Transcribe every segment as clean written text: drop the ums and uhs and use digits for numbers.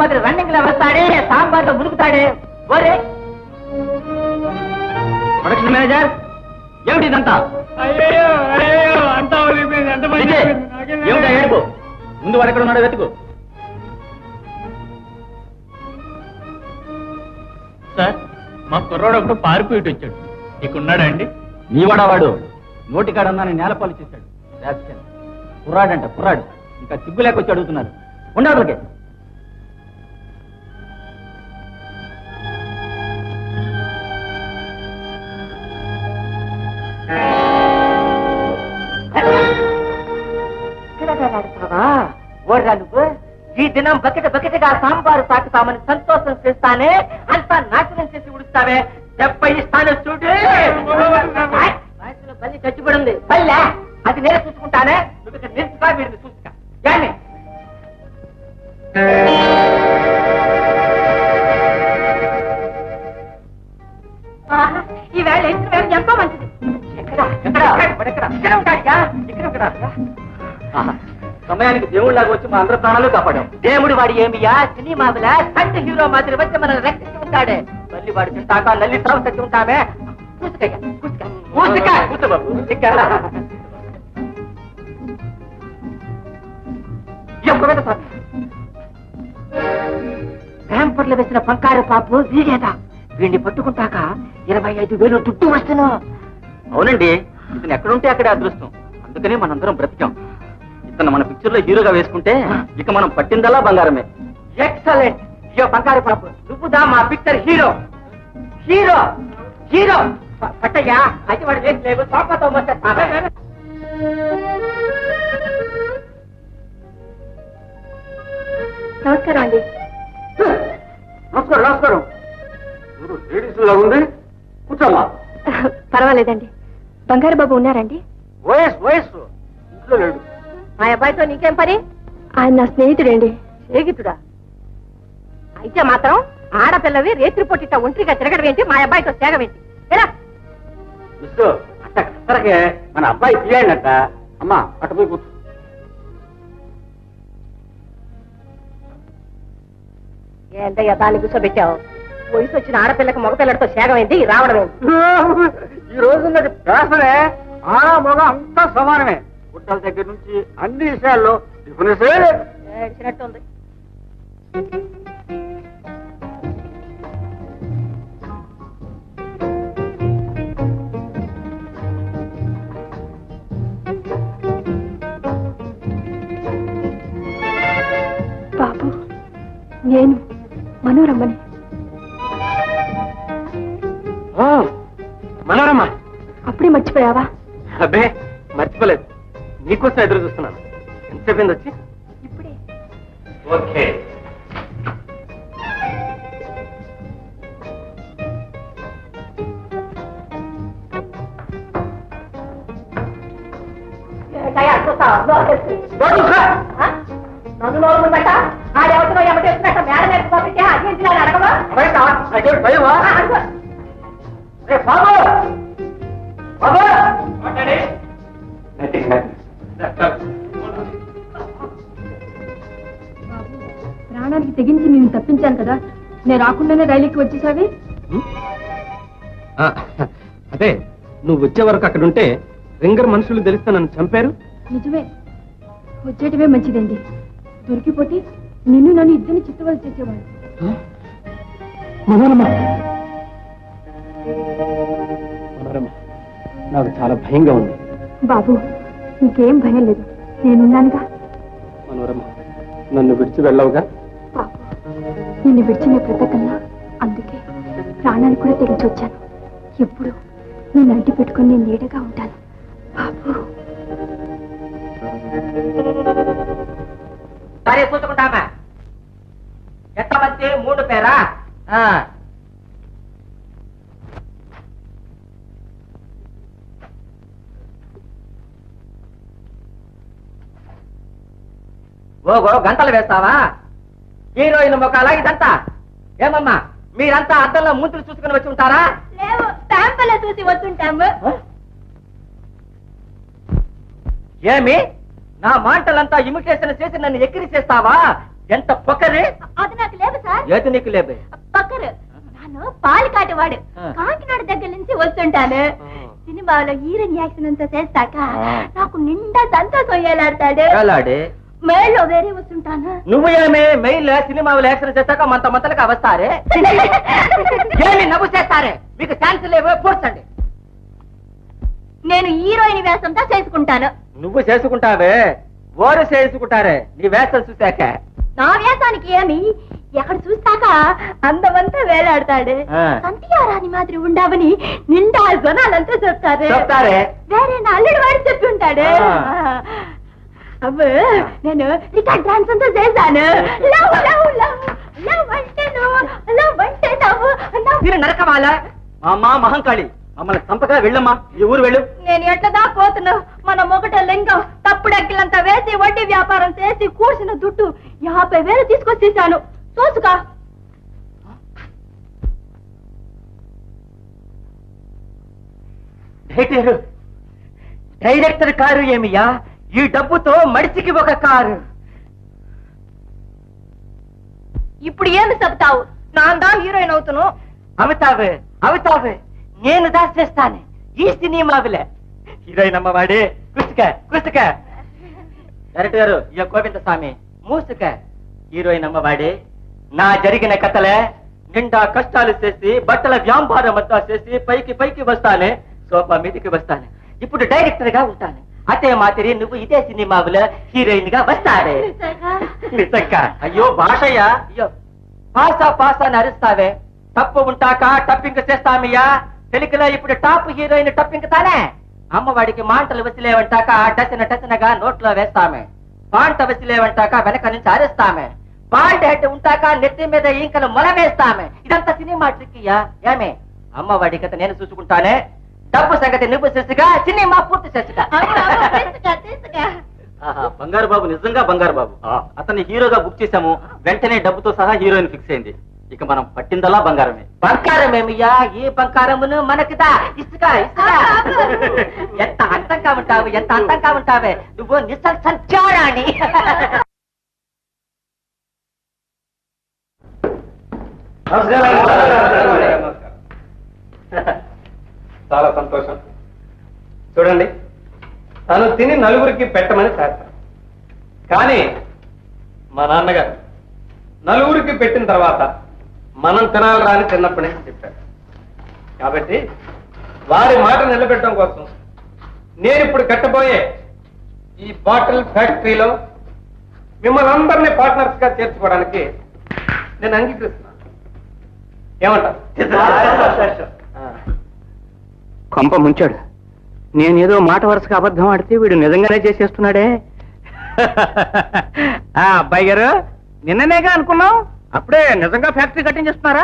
మాదిరి రన్నింగ్ లో వస్తాడే, సాంబార్లో మునుగుతాడే. ఒరే ప్రొడక్షన్ మేనేజర్, ఏమిటి ఇదంతా? ఏమిటా ఏడుపు? ముందు వాడు ఎక్కడ ఉన్నాడో వెతుకు. సార్, మా కుర్రాడు ఒకడు పారిపోయి వచ్చాడు. ఇక్కడున్నాడా అండి? నీవాడా వాడు? నోటికాడన్నాను నేలపాలు చేశాడు. కుర్రాడంట కుర్రాడు. ఇంకా సిగ్గు లేకొచ్చి అడుగుతున్నారు. ఉండవలకే ఓర్రా నువ్వు. ఈ దినం బకెట్గా సాంబారు తాకుతామని సంతోషం చేస్తానే, అంతా నాశనం చేసి ఉడుస్తావే. దెబ్బ ఇస్తాను చూడు. వయసులో బల్లి చచ్చిపడింది. బల్లె అది నేనే చూసుకుంటానే. నువ్వు ఇక్కడ నిలుచుగా వీడిని చూసుకా. ఈవేళ ఎంతో మంచిది. సమయానికి దేవుళ్ళగా వచ్చి మా అందరి ప్రాణాలు కాపాడాం. దేవుడు వాడి ఏమియా? సినిమాల సంటి హీరో మాదిరి వచ్చి మనం రక్షించి ఉంటాడే. మళ్ళీ వాడు తింటాక నల్లి తావు తచ్చి ఉంటామే. ర్యాంపర్లు వేసిన పంకారు పాపు వీడేదా? వీడిని పట్టుకుంటాక 25,000 దుడ్డు వస్తున్నా. అవునండి, ఇతను ఎక్కడుంటే అక్కడే అదృష్టం. అందుకనే మనందరం బ్రతికాం. ఇతను మన పిక్చర్ లో హీరోగా వేసుకుంటే ఇక మనం పట్టిందల్లా బంగారమే. ఎక్సలెంట్. ఇయో బంగారు పాపు, నువ్వుదా మా పిక్చర్ హీరో. హీరో హీరో పట్టయ్యా. అయితే వాడు వేసి లేవు పాపతో నమస్కారం అండి. నమస్కారం. నమస్కారం. లేడీస్ లా ఉంది, కూర్చోమ్మా. పర్వాలేదండి. బంగారు బాబు ఉన్నారండి? వయస్సు ఇంట్లో లేడు. మా అబ్బాయితో నీకేం పని? ఆయన నా స్నేహితుడండి. స్నేహితుడా? అయితే మాత్రం ఆడపిల్లవి రేత్రి పొట్టిట ఒంటరిగా తిరగడం ఏంటి? మా అబ్బాయితో సేగం ఏంటి? ఎలా అట్టకే మన అబ్బాయి తీయండట. అమ్మా అటు పోయి కూర్చో. ఏంటయ్యా దాన్ని కూర్చోబెట్టావు? వయసు వచ్చిన ఆడపిల్లకి మగపిల్లడితో సేగం ఏంటి? రావడం ఏంటి? ఈ రోజు పేసనే ఆడ మగ అంతా సమానమే. గుట్టల దగ్గర నుంచి అన్ని విషయాల్లో ఏడ్చినట్టుంది. బాబు, నేను మనోరమ్మని. మనోరమ్మ, అప్పుడే మర్చిపోయావా? అబ్బే మర్చిపోలేదు. నీకోసం ఎదురు చూస్తున్నాను. ఎంతసేపు వచ్చి? ఇప్పుడే. ఓకే. నన్ను నోరుకుందట ఆడెవరితో ఎమటేస్తున్నట్ట మేడ నేర్చుకోబట్టే అదేంటి అడగవా? ప్రాణానికి తెగించి నేను తప్పించాను కదా, నేను రాకుండానే రైలుకి వచ్చేసావి. అదే నువ్వు వచ్చే వరకు అక్కడ ఉంటే రింగర్ మనుషులు తెలిస్తే నన్ను చంపారు. నిజమే, వచ్చేటమే మంచిదండి. దొరికిపోతే నిన్ను నన్ను ఇద్దరిని చిత్తవలసి చేసేవాడు. మనోరమ్మ, నాకు చాలా భయంగా ఉంది. బాబు, నీకేం భయం లేదు, నేనున్నానుగా. మనోరమ్మ, నన్ను విడిచి వెళ్ళవుగా? బాబు, నిన్ను విడిచిన బ్రతకన్నా, అందుకే ప్రాణాన్ని కూడా తెగించి వచ్చాను. ఎప్పుడు నేను అంటి పెట్టుకుని నేను నీడగా ఉంటాను బాబు. సరే చూసుకుంటామా? ఎంతమంది? 3 పేరా? ఓగో గంటలు వేస్తావా? హీరోయిన్ మొక్కలా ఇదంతా? ఏమమ్మా మీరంతా అద్దంలో మూతులు చూసుకుని వచ్చి ఉంటారా? లేవు, స్టాంపులో చూసి వస్తుంటాము. ఏమి నా మాటలంతా ఇమిటేషన్ చేసి నన్ను ఎక్కిరి చేస్తావా? ఎంత పొక్కరే? అది నాకు లేదు సార్. ఏది నీకు లేబే? పక్కరు ನಾನು పాలు కాటవాడు కాకినాడ దగ్గర నుంచి వస్తుంటాను. సినిమాలో హీరోయిన్ యాక్షన్ అంతా చేస్తాక నాకు నిండా సంతోషం ఏలాడతాడు. మేల్లో వేరే వస్తుంటాను. నువ్వు ఏమే మెయిల్ సినిమాలో యాక్షన్ చేస్తాక మంతలకు వస్తారే? ఏమి నవ్వు చేస్తారే? మీకు ఛాన్స్ లేవో పూర్చండి. నేను హీరోయిన్ వేషంతో చేసుకుంటాను. నువ్వు చేసుకుంటావే, ఓరు చేసుకుంటారే నీ వేషం చూశాక. నా వేషానికి ఏమి ఎక్కడ చూస్తాక అందమంతా వేలాడతాడు. సంతియారాని మాదిరి ఉండవని నిండా జనాలంతా చెప్తారే. వేరే నా అల్లుడు వాడు చెప్పి ఉంటాడు. అవ్వ నేను రికార్డ్ డాన్స్ అంతా చేశాను. లవ్ లవ్ లవ్ లవ్ అంటే లవ్ అంటే నవ్వు నరకమాల అమ్మా మహంకాళి మమ్మల్ని చంపగా వెళ్ళమ్మా, ఈ ఊరు వెళ్ళు. నేను ఎట్లదా పోతున్నా మన మొగట లింగం తప్పుడెక్కిలంతా వేసి వడ్డీ వ్యాపారం చేసి కూర్చున్న దుడ్డు 50,000 తీసుకొచ్చేసాను. చూసుకా. Director car ఏమియా? ఈ డబ్బుతో మడిచికి ఒక కారు. ఇప్పుడు ఏమి చెప్తావు? నాందా హీరోయిన్ అవుతును. అవుతావే నేను దాచేస్తాను ఈ సినిమావిలే. హీరోయిన్ అమ్మవాడే కుసుక. డైరెక్టర్ గారు ఇక గోవిందస్వామి మూసుక. హీరోయిన్ అమ్మవాడే నా జరిగిన కథలే నిండా కష్టాలు చేసి బట్టల వ్యాపారం అంతా చేసి పైకి వస్తానే, సోఫా మీదకి వస్తాను. ఇప్పుడు డైరెక్టర్ గా ఉంటాను. అదే మాదిరి నువ్వు ఇదే సినిమాలో హీరోయిన్ గా వస్తాడే. నిజంగా అయ్యో భాషయ్యా, అయ్యో పాసా నరుస్తావే. తప్పు ఉంటాక టప్పింగ్ చేస్తామయ్యా. తెలుగులో ఇప్పుడు టాప్ హీరోయిన్ టప్పింగ్ తానే. అమ్మవాడికి మాంటలు వసిలేవంటాక టసనగా నోట్లో వేస్తామే. పాంట వసిలేవంటాక వెనక నుంచి అరుస్తామే. బాల్డ్ హెడ్ ఉంటాక నెత్తి మీద ఇంకలు మొలమేస్తామే. ఇదంతా సినిమా ట్రిక్కియా ఏమే? అమ్మవాడి కథ నేను చూసుకుంటానే, డబ్బు సంగతి నువ్వు చేసుగా, సినిమా పూర్తి చేసుగా. బంగారు బాబు నిజంగా బంగారు బాబు. అతన్ని హీరోగా బుక్ చేశాము, వెంటనే డబ్బుతో సహా హీరోయిన్ ఫిక్స్ అయింది. ఇక మనం పట్టిందల్లా బంగారమే. బంగారమేమియా? ఈ బంగారమును మనకిదా ఇసుక. ఎంత అంతంగా ఉంటావే నువ్వు నిసంచారాణి. చాలా సంతోషం. చూడండి, తను తిని నలుగురికి పెట్టమని శాస్త్రం. కానీ మా నాన్నగారు నలుగురికి పెట్టిన తర్వాత మనం తినాలి రాని చిన్నప్పటి నుంచి చెప్పారు. కాబట్టి వారి మాట నిలబెట్టడం కోసం నేను ఇప్పుడు కట్టబోయే ఈ బాటిల్ ఫ్యాక్టరీలో మిమ్మల్ని అందరినీ పార్ట్నర్స్ గా చేర్చుకోవడానికి నేను అంగీకరిస్తున్నాను. ఏమంటారు? కొంప ముంచాడు. నేనేదో మాట వరుసగా అబద్ధం ఆడితే వీడు నిజంగానే చేసేస్తున్నాడే. అబ్బాయి గారు నిన్ననేగా అనుకున్నాం, అప్పుడే నిజంగా ఫ్యాక్టరీ కట్టించేస్తున్నారా?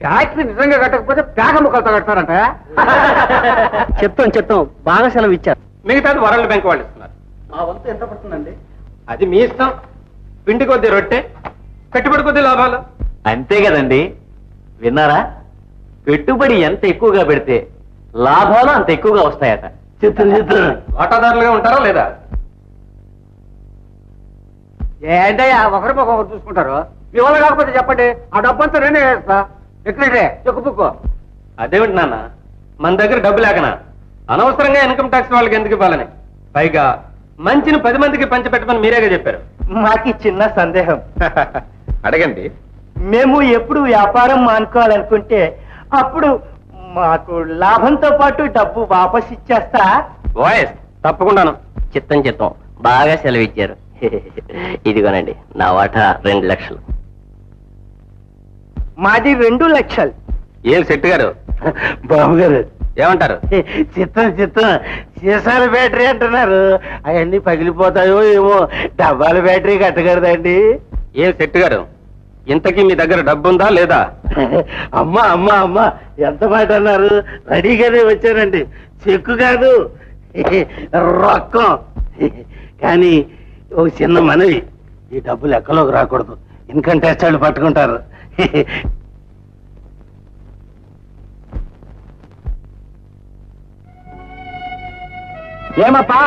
ఫ్యాక్టరీ నిజంగా కట్టకపోతే పేక ముక్కలతో కట్టారంట. చెప్తాం బాగా సెలవు ఇచ్చారు. మిగతాది వరల్డ్ బ్యాంక్ వాళ్ళు ఇస్తున్నారు. మా వంతు ఎంత పడుతుందండి? అది మీ ఇష్టం. పిండి కొద్ది రొట్టె, పెట్టుబడి కొద్ది లాభాలు. అంతే కదండి. విన్నారా? పెట్టుబడి ఎంత ఎక్కువగా పెడితే లాభాలు అంత ఎక్కువగా వస్తాయట. చిత్రం వాటాదారులుగా ఉంటారా లేదా? ఏంటయ్యా ఒకరికొకరు చూసుకుంటారు. మీ వల్ల కాకపోతే చెప్పండి, ఆ డబ్బంతా నేనే వేస్తా. ఎక్కడే చెక్కుపుక్కో. అదేమిటి నాన్న, మన దగ్గర డబ్బు లేకనా? అనవసరంగా ఇన్కమ్ ట్యాక్స్ వాళ్ళకి ఎందుకు ఇవ్వాలని? పైగా మంచిని 10 మందికి పంచిపెట్టమని మీరేగా చెప్పారు. మాకి చిన్న సందేహం. అడగండి. మేము ఎప్పుడు వ్యాపారం మానుకోవాలనుకుంటే అప్పుడు మాకు లాభంతో పాటు డబ్బు వాపస్ ఇచ్చేస్తా. వాయిస్ తప్పకుండాను. చిత్తం బాగా సెలవిచ్చారు. ఇదిగోనండి నా వాటా 2 లక్షలు. మాది 2 లక్షలు. ఏం శెట్టి గారు? బాబు గారు ఏమంటారు? చిత్తం సీసాల బ్యాటరీ అంటున్నారు. అవన్నీ పగిలిపోతాయో ఏమో. డబ్బాల బ్యాటరీ కట్టగలదండి. ఏం శెట్టి గారు, ఇంతకీ మీ దగ్గర డబ్బుందా లేదా? అమ్మా ఎంత మాట అన్నారు. రెడీగానే వచ్చానండి. చెక్కు కాదు, రొక్కం. కానీ ఒక చిన్న మనవి, ఈ డబ్బు లెక్కలోకి రాకూడదు. ఇన్కమ్ ట్యాక్స్ వాళ్ళు పట్టుకుంటారు. ఏమప్పా